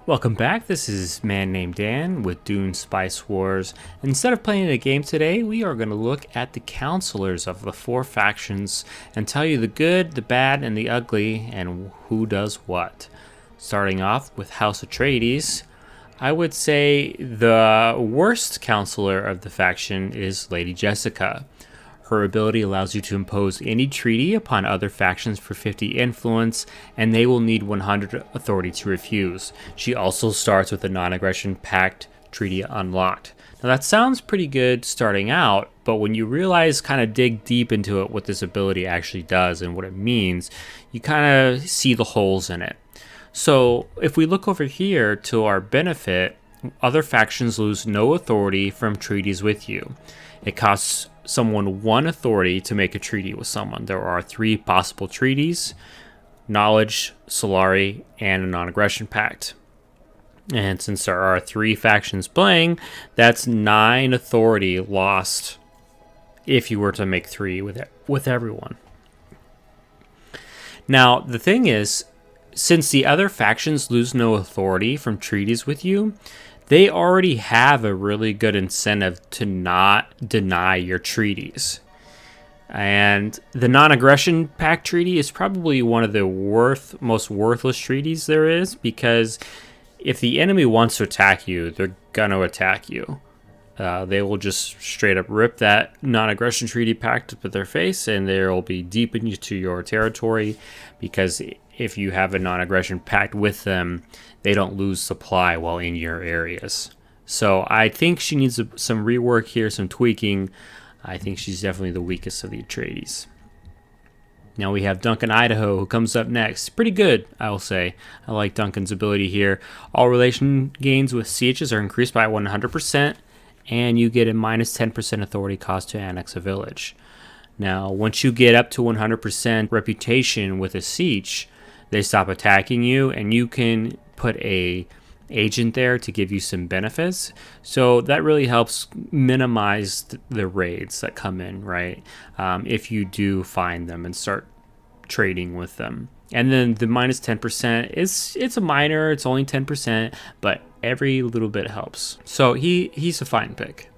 Welcome back, this is Man Named Dan with Dune Spice Wars. Instead of playing a game today, we are going to look at the Councilors of the four factions and tell you the good, the bad, and the ugly, and who does what. Starting off with House Atreides, I would say the worst Councilor of the faction is Lady Jessica. Her ability allows you to impose any treaty upon other factions for 50 influence, and they will need 100 authority to refuse. She also starts with a non-aggression pact treaty unlocked. Now that sounds pretty good starting out, but when you realize, kind of dig deep into it, what this ability actually does and what it means, you kind of see the holes in it. So if we look over here to our benefit, other factions lose no authority from treaties with you. It costs someone one authority to make a treaty with someone. There are 3 possible treaties: knowledge, Solari, and a non-aggression pact. And since there are 3 factions playing, that's 9 authority lost if you were to make 3 with everyone. Now, the thing is, since the other factions lose no authority from treaties with you, they already have a really good incentive to not deny your treaties. And the non-aggression pact treaty is probably one of the most worthless treaties there is, because if the enemy wants to attack you, they're going to attack you. They will just straight up rip that non-aggression treaty pact up at their face, and they'll be deep into your territory, because if you have a non-aggression pact with them, they don't lose supply while in your areas. So I think she needs some rework here, some tweaking. I think she's definitely the weakest of the Atreides. Now we have Duncan Idaho, who comes up next. Pretty good, I will say. I like Duncan's ability here. All relation gains with sieges are increased by 100%, and you get a minus 10% authority cost to annex a village. Now, once you get up to 100% reputation with a siege, they stop attacking you, and you can put a agent there to give you some benefits. So that really helps minimize the raids that come in, right? If you do find them and start trading with them. And then the minus 10% it's a minor, it's only 10%, but every little bit helps. So he's a fine pick.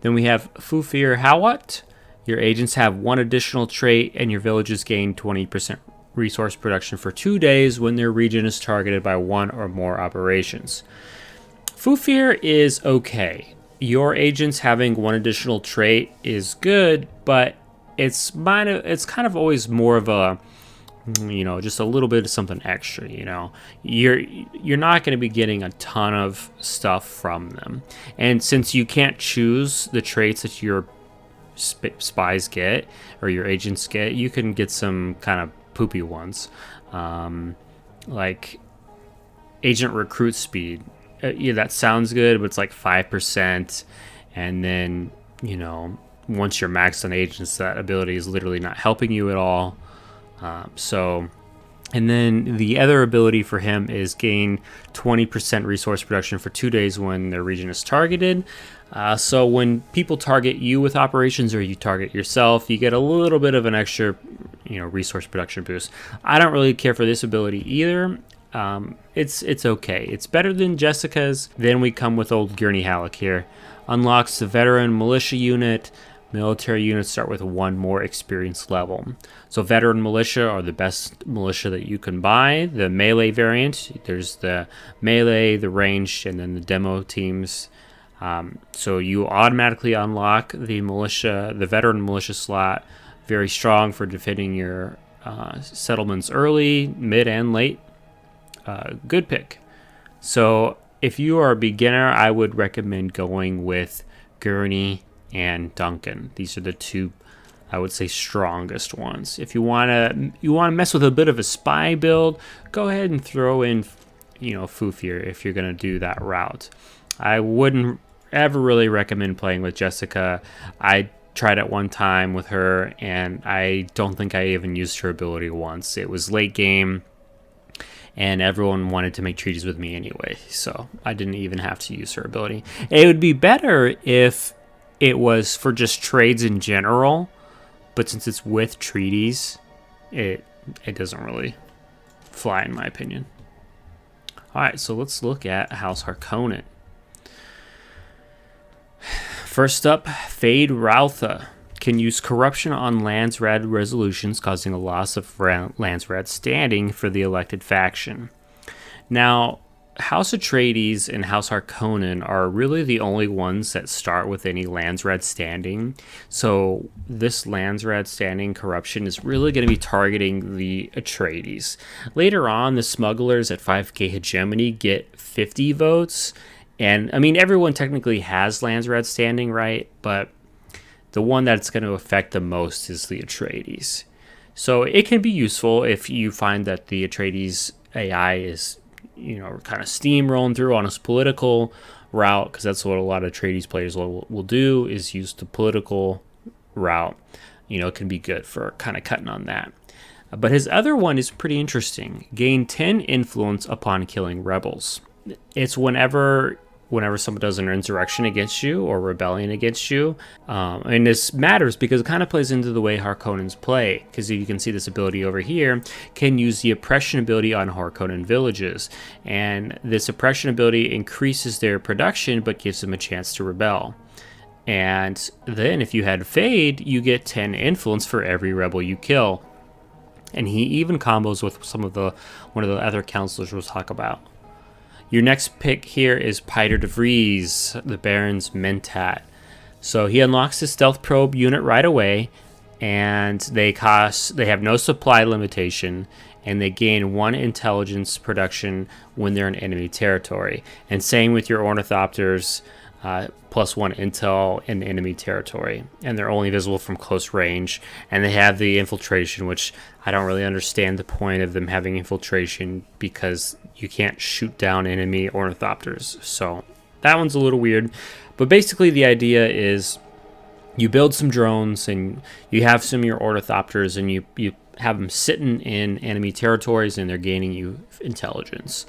Then we have Fufir Hawat. Your agents have 1 additional trait, and your villages gain 20% resource production for 2 days when their region is targeted by 1 or more operations. Fufir is okay. Your agents having 1 additional trait is good, but it's kind of always more of a, just a little bit of something extra. You're not going to be getting a ton of stuff from them, and since you can't choose the traits that your spies get or your agents get, you can get some kind of poopy ones, like agent recruit speed. That sounds good, but it's like 5%, and then once you're maxed on agents, that ability is literally not helping you at all. And then the other ability for him is gain 20% resource production for 2 days when their region is targeted. So when people target you with operations, or you target yourself, you get a little bit of an extra, resource production boost. I don't really care for this ability either. It's okay. It's better than Jessica's. Then we come with old Gurney Halleck here. Unlocks the veteran militia unit. Military units start with 1 more experience level. So veteran militia are the best militia that you can buy. The melee variant, there's the melee, the ranged, and then the demo teams. So you automatically unlock the veteran militia slot. Very strong for defending your settlements early, mid, and late. Good pick. So if you are a beginner, I would recommend going with Gurney and Duncan. These are the 2, I would say, strongest ones. If you want to mess with a bit of a spy build, go ahead and throw in Fufir if you're going to do that route. I wouldn't ever really recommend playing with Jessica. I tried it one time with her, and I don't think I even used her ability once. It was late game, and everyone wanted to make treaties with me anyway, so I didn't even have to use her ability. It would be better if it was for just trades in general, but since it's with treaties, it doesn't really fly, in my opinion. Alright, so let's look at House Harkonnen. First up, Fade Routha can use corruption on Landsraad resolutions, causing a loss of Landsraad standing for the elected faction. Now, House Atreides and House Harkonnen are really the only ones that start with any Landsraad standing. So this Landsraad standing corruption is really going to be targeting the Atreides. Later on, the Smugglers at 5k hegemony get 50 votes. And, I mean, everyone technically has Landsraad standing, right? But the one that's going to affect the most is the Atreides. So it can be useful if you find that the Atreides AI is, kind of steamrolling through on its political route, because that's what a lot of Atreides players will do, is use the political route. It can be good for kind of cutting on that. But his other one is pretty interesting. Gain 10 influence upon killing rebels. It's whenever someone does an insurrection against you or rebellion against you. And this matters because it kind of plays into the way Harkonnens play. Because you can see this ability over here, can use the oppression ability on Harkonnen villages. And this oppression ability increases their production, but gives them a chance to rebel. And then if you had Fade, you get 10 influence for every rebel you kill. And he even combos with one of the other counselors we'll talk about. Your next pick here is Piter de Vries, the Baron's Mentat. So he unlocks his stealth probe unit right away, and they have no supply limitation, and they gain 1 intelligence production when they're in enemy territory. And same with your Ornithopters, plus 1 intel in enemy territory. And they're only visible from close range. And they have the infiltration, which I don't really understand the point of them having infiltration, because you can't shoot down enemy Ornithopters. So that one's a little weird. But basically the idea is you build some drones and you have some of your Ornithopters, and you have them sitting in enemy territories, and they're gaining you intelligence.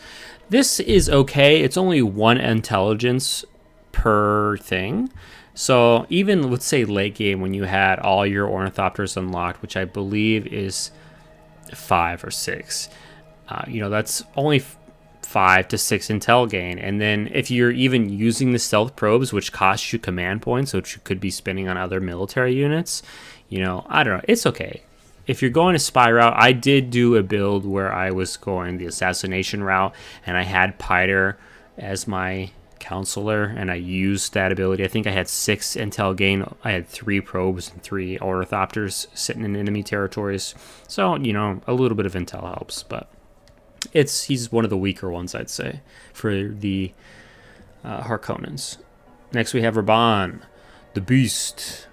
This is okay. It's only 1 intelligence per thing. So even, let's say, late game when you had all your Ornithopters unlocked, which I believe is 5 or 6, that's only 5 to 6 intel gain. And then if you're even using the stealth probes, which cost you command points, which you could be spending on other military units, I don't know, it's okay. If you're going a spy route, I did do a build where I was going the assassination route, and I had Piter as my counselor, and I used that ability. I think I had 6 intel gain. I had 3 probes and 3 Ornithopters sitting in enemy territories. So, a little bit of intel helps, but he's one of the weaker ones, I'd say, for the Harkonnens. Next we have Rabon, the Beast.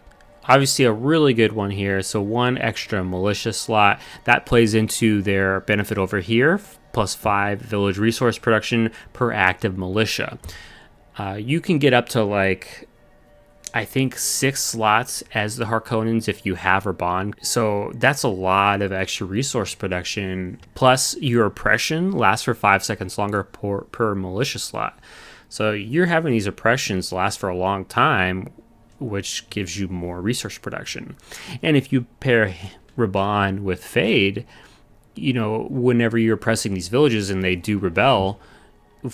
Obviously a really good one here. So 1 extra militia slot. That plays into their benefit over here, plus 5 village resource production per active militia. You can get up to I think 6 slots as the Harkonnens if you have Rabon. So that's a lot of extra resource production. Plus your oppression lasts for 5 seconds longer per militia slot. So you're having these oppressions last for a long time, which gives you more resource production. And if you pair Rabon with Fade, whenever you're oppressing these villages and they do rebel,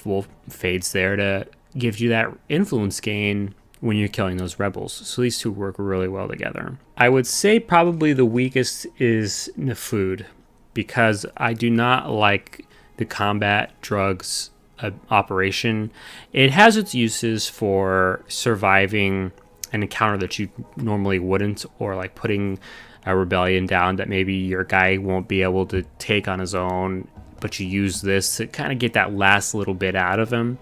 well, Fade's there to give you that influence gain when you're killing those rebels. So these two work really well together. I would say probably the weakest is Nefud, because I do not like the combat drugs operation. It has its uses for surviving an encounter that you normally wouldn't, or putting a rebellion down that maybe your guy won't be able to take on his own, but you use this to kind of get that last little bit out of him.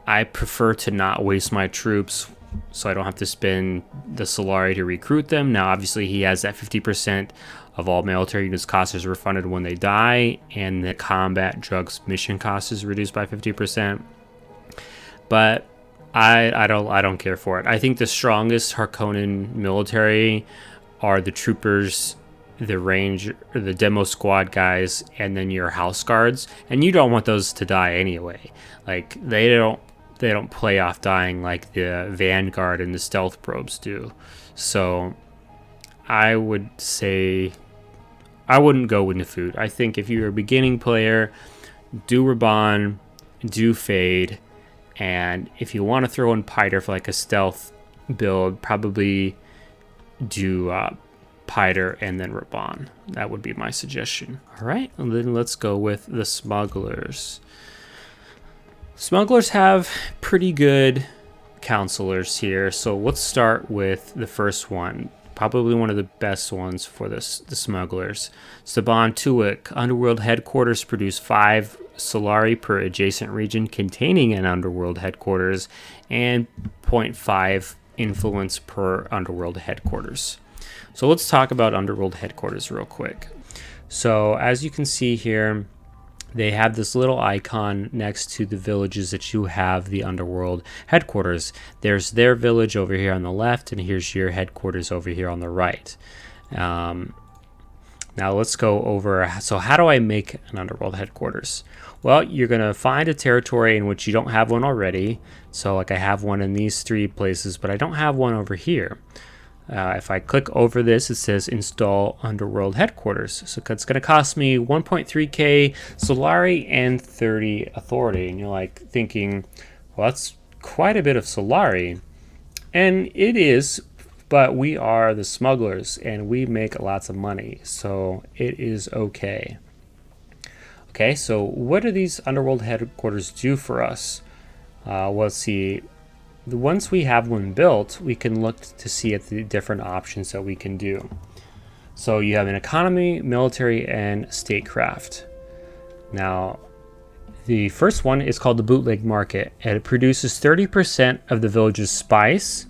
I prefer to not waste my troops, so I don't have to spend the Solari to recruit them. Now, obviously, he has that 50% of all military units cost is refunded when they die, and the combat drugs mission cost is reduced by 50%. But I don't care for it. I think the strongest Harkonnen military are the troopers, the range, or the demo squad guys, and then your house guards. And you don't want those to die anyway. They don't play off dying like the Vanguard and the stealth probes do. So I would say I wouldn't go with Nefud. I think if you're a beginning player, do Rabon, do Fade, and if you want to throw in Piter for like a stealth build, probably do Piter and then Rabon. That would be my suggestion. All right, and then let's go with the Smugglers. Smugglers have pretty good Councilors here, so let's start with the first one. Probably one of the best ones for the Smugglers. Saban Tuik. Underworld headquarters produce 5 Solari per adjacent region containing an Underworld headquarters, and 0.5 influence per Underworld headquarters. So let's talk about Underworld headquarters real quick. So as you can see here, they have this little icon next to the villages that you have the Underworld headquarters. There's their village over here on the left, and here's your headquarters over here on the right. Now let's go over, so how do I make an Underworld headquarters? Well, you're going to find a territory in which you don't have one already. So like I have one in these 3 places, but I don't have one over here. If I click over this, it says install Underworld headquarters. So it's going to cost me 1.3k Solari and 30 authority. And you're like thinking, well, that's quite a bit of Solari. And it is, but we are the Smugglers and we make lots of money. So it is okay. Okay, so what do these Underworld headquarters do for us? Well, let's see. Once we have one built, we can look to see at the different options that we can do. So you have an economy, military, and statecraft. Now, the first one is called the Bootleg Market, and it produces 30% of the village's spice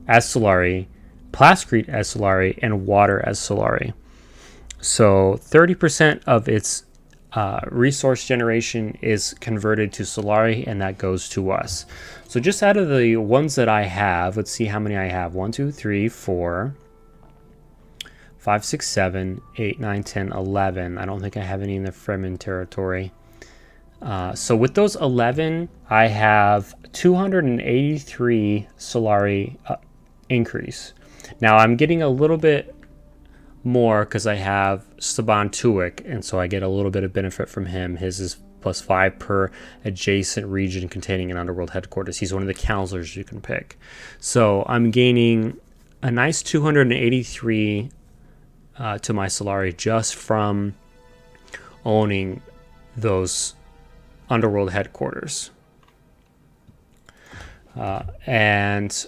as Solari, plascrete as Solari, and water as Solari. So 30% of its resource generation is converted to Solari, and that goes to us. So just out of the ones that I have, let's see how many I have. 1, 2, 3, 4, 5, 6, 7, 8, 9, 10, 11. I don't think I have any in the Freeman territory. So with those 11, I have 283 Solari increase. Now I'm getting a little bit more because I have Saban Tuik, and so I get a little bit of benefit from him. His is +5 per adjacent region containing an Underworld headquarters. He's one of the Councilors you can pick. So I'm gaining a nice 283 to my Solari just from owning those Underworld headquarters. And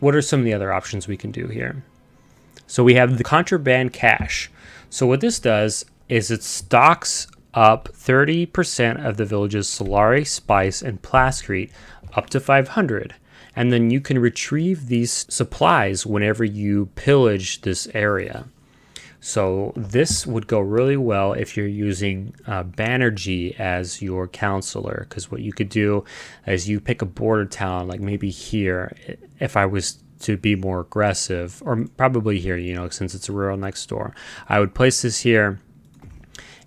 what are some of the other options we can do here? So we have the contraband cache. So what this does is it stocks up 30% of the village's Solari, spice, and plascrete up to 500. And then you can retrieve these supplies whenever you pillage this area. So this would go really well if you're using Banerjee as your Councilor, because what you could do is you pick a border town, like maybe here, if I was to be more aggressive, or probably here, you know, since it's a rural next door, I would place this here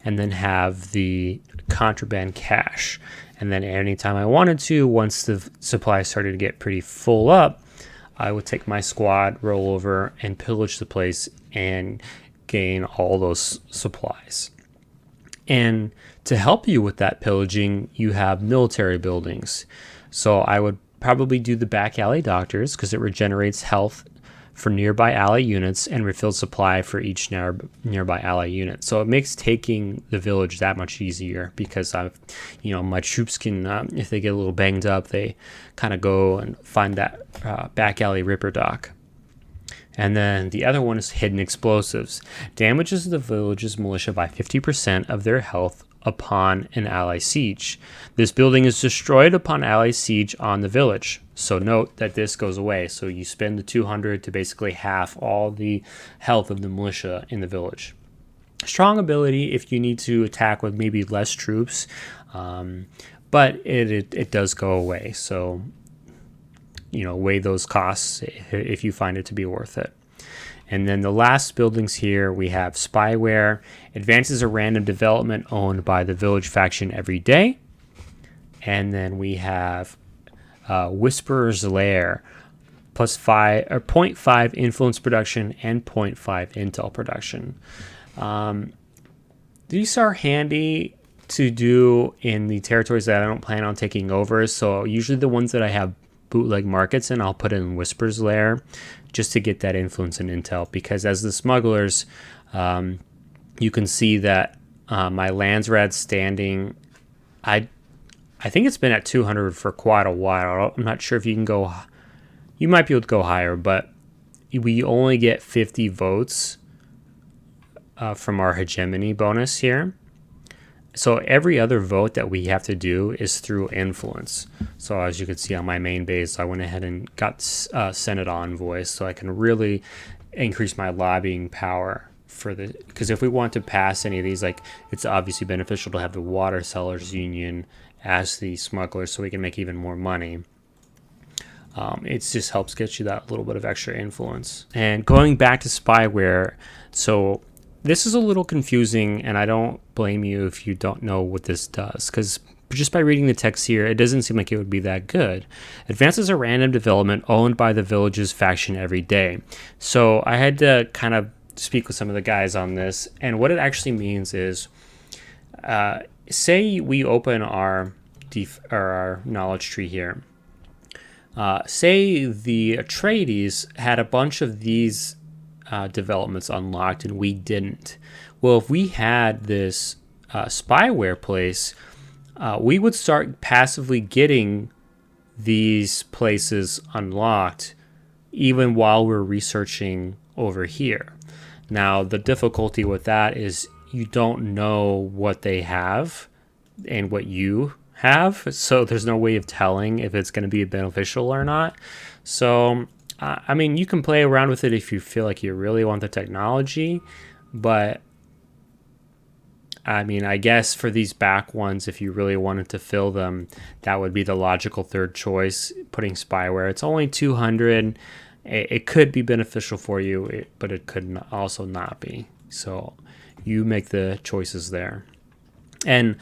and then have the contraband cache. And then anytime I wanted to, once the supply started to get pretty full up, I would take my squad, roll over, and pillage the place and gain all those supplies. And to help you with that pillaging, you have military buildings. So I would probably do the back alley doctors because it regenerates health for nearby ally units and refills supply for each nearby ally unit. So it makes taking the village that much easier because my troops can, if they get a little banged up, they kind of go and find that back alley ripper dock. And then the other one is hidden explosives. Damages the village's militia by 50% of their health upon an ally siege. This building is destroyed upon ally siege on the village. So note that this goes away. So you spend the 200 to basically half all the health of the militia in the village. Strong ability if you need to attack with maybe less troops, but it does go away. So weigh those costs if you find it to be worth it. And then the last buildings here, we have spyware, advances a random development owned by the village faction every day. And then we have Whisperer's Lair, +5 or 0.5 influence production and 0.5 intel production. These are handy to do in the territories that I don't plan on taking over. So usually the ones that I have bootleg markets in, I'll put in Whisper's Lair just to get that influence and intel. Because as the smugglers, you can see that my Landsrad standing, I think it's been at 200 for quite a while. I'm not sure if you can go. You might be able to go higher, but we only get 50 votes from our hegemony bonus here. So every other vote that we have to do is through influence. So as you can see on my main base, I went ahead and got Senate envoys, so I can really increase my lobbying power for the. Because if we want to pass any of these, like, it's obviously beneficial to have the Water Sellers Union as the smugglers, so we can make even more money. It just helps get you that little bit of extra influence. And going back to spyware, so this is a little confusing, and I don't blame you if you don't know what this does, because just by reading the text here, it doesn't seem like it would be that good. Advances a random development owned by the village's faction every day. So I had to kind of speak with some of the guys on this, and what it actually means is, say we open our knowledge tree here. Say the Atreides had a bunch of these developments unlocked and we didn't. Well, if we had this spyware place, we would start passively getting these places unlocked even while we're researching over here. Now, the difficulty with that is you don't know what they have and what you have, so there's no way of telling if it's going to be beneficial or not. So I mean, you can play around with it if you feel like you really want the technology, but I mean, I guess for these back ones, if you really wanted to fill them, that would be the logical third choice, putting spyware. It's only 200. It could be beneficial for you, but it could also not be. So you make the choices there. And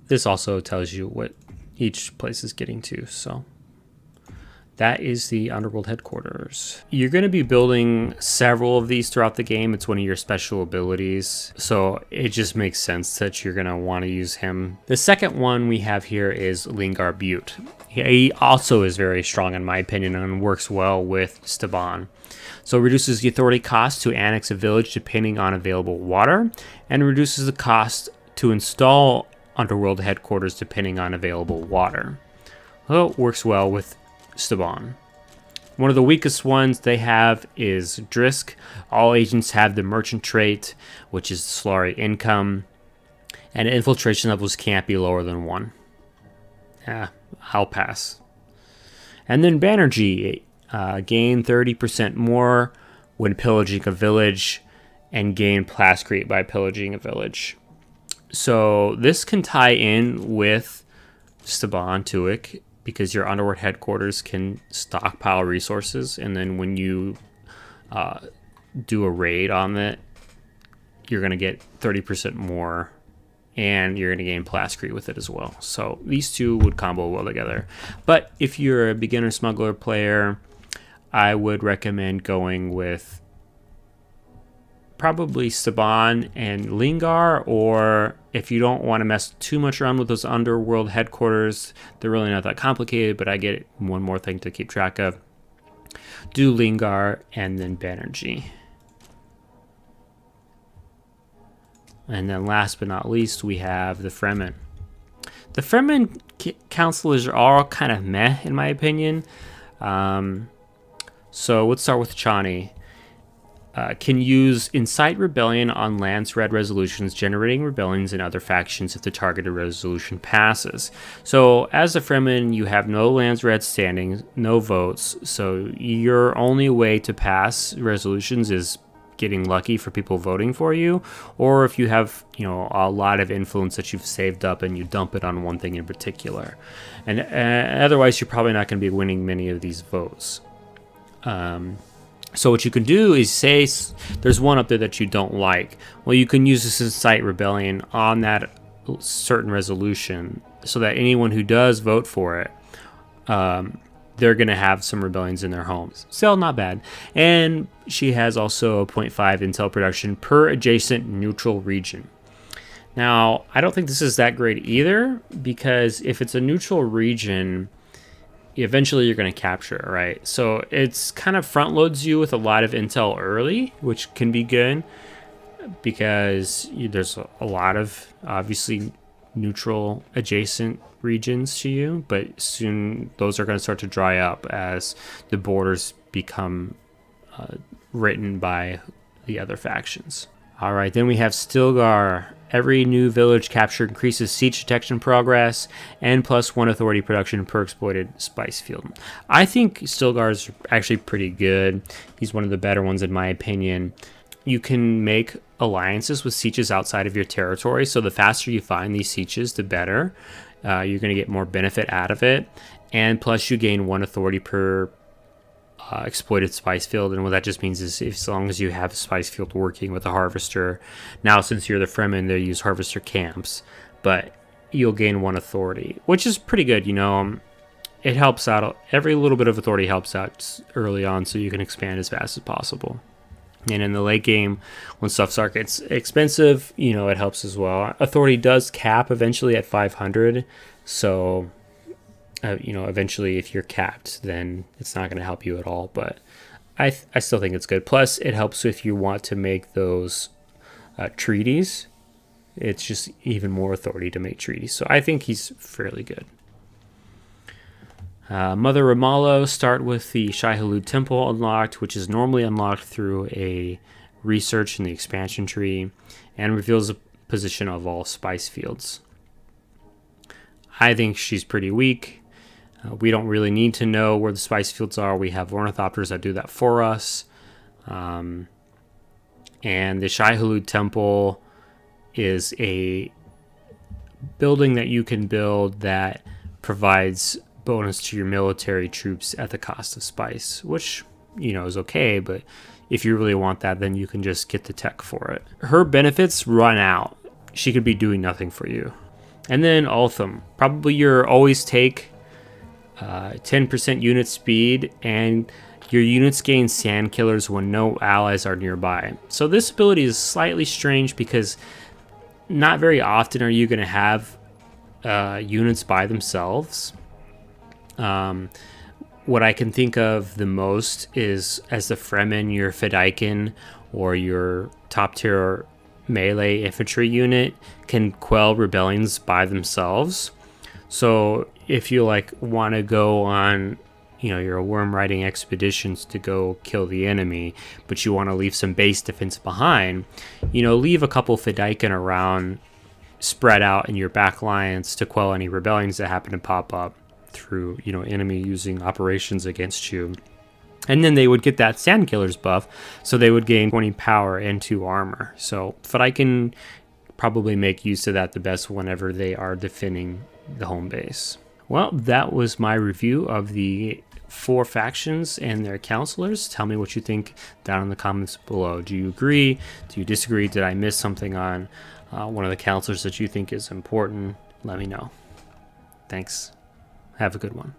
this also tells you what each place is getting to, so that is the Underworld headquarters. You're going to be building several of these throughout the game. It's one of your special abilities, so it just makes sense that you're going to want to use him. The second one we have here is Lingard Butte. He also is very strong in my opinion and works well with Staban. So it reduces the authority cost to annex a village depending on available water, and reduces the cost to install Underworld headquarters depending on available water. Well, it works well with Staban. One of the weakest ones they have is Drisk. All agents have the merchant trait, which is Solari income, and infiltration levels can't be lower than 1. I'll pass. And then Banerjee, gain 30% more when pillaging a village, and gain plascrete by pillaging a village. So this can tie in with Staban Tuic, because your Underworld headquarters can stockpile resources, and then when you do a raid on it, you're going to get 30% more, and you're going to gain plascrete with it as well. So these two would combo well together. But if you're a beginner smuggler player, I would recommend going with probably Staban and Lingard, or if you don't want to mess too much around with those Underworld headquarters, they're really not that complicated, but I get one more thing to keep track of. Do Lingard and then Banerjee. And then last but not least, we have the Freeman. The Freeman councilors are all kind of meh, in my opinion. So let's start with Chani. Can use Incite Rebellion on Lance Red resolutions, generating rebellions in other factions if the targeted resolution passes. So as a Freeman, you have no Lance Red standing, no votes, so your only way to pass resolutions is getting lucky for people voting for you, or if you have, a lot of influence that you've saved up and you dump it on one thing in particular. And otherwise, you're probably not going to be winning many of these votes. So what you can do is say there's one up there that you don't like. Well, you can use this Incite Rebellion on that certain resolution so that anyone who does vote for it, they're going to have some rebellions in their homes. Still not bad. And she has also a 0.5 intel production per adjacent neutral region. Now, I don't think this is that great either, because if it's a neutral region, eventually you're going to capture it, right? So it's kind of front loads you with a lot of intel early, which can be good, because there's a lot of obviously neutral adjacent regions to you, but soon those are going to start to dry up as the borders become written by the other factions. All right, then we have Stilgar. Every new village captured increases siege detection progress and +1 authority production per exploited spice field. I think Stilgar is actually pretty good. He's one of the better ones in my opinion. You can make alliances with sieges outside of your territory, so the faster you find these sieges, the better. You're going to get more benefit out of it, and plus you gain 1 authority per exploited spice field. And what that just means is, as long as you have a spice field working with a harvester, now since you're the Freeman, they use harvester camps, but you'll gain 1 authority, which is pretty good. It helps out. Every little bit of authority helps out early on, so you can expand as fast as possible. And in the late game, when stuff gets expensive, it helps as well. Authority does cap eventually at 500, so eventually if you're capped, then it's not going to help you at all. But I still think it's good. Plus, it helps if you want to make those treaties. It's just even more authority to make treaties. So I think he's fairly good. Mother Ramallo, start with the Shahelu Temple unlocked, which is normally unlocked through a research in the expansion tree, and reveals the position of all spice fields. I think she's pretty weak. We don't really need to know where the spice fields are. We have ornithopters that do that for us. And the Shahelu Temple is a building that you can build that provides bonus to your military troops at the cost of spice, which, is okay, but if you really want that, then you can just get the tech for it. Her benefits run out. She could be doing nothing for you. And then Ultham, probably your always take 10% unit speed, and your units gain sand killers when no allies are nearby. So this ability is slightly strange because not very often are you going to have units by themselves. What I can think of the most is as the Fremen, your Fedaykin or your top tier melee infantry unit can quell rebellions by themselves. So if you want to go on, your worm riding expeditions to go kill the enemy, but you want to leave some base defense behind, leave a couple Fedaykin around, spread out in your back lines to quell any rebellions that happen to pop up through, enemy using operations against you. And then they would get that Sand Killer's buff, so they would gain 20 power and 2 armor. So Fedaykin probably make use of that the best whenever they are defending the home base. Well, that was my review of the 4 factions and their counselors. Tell me what you think down in the comments below. Do you agree? Do you disagree? Did I miss something on one of the counselors that you think is important? Let me know. Thanks. Have a good one.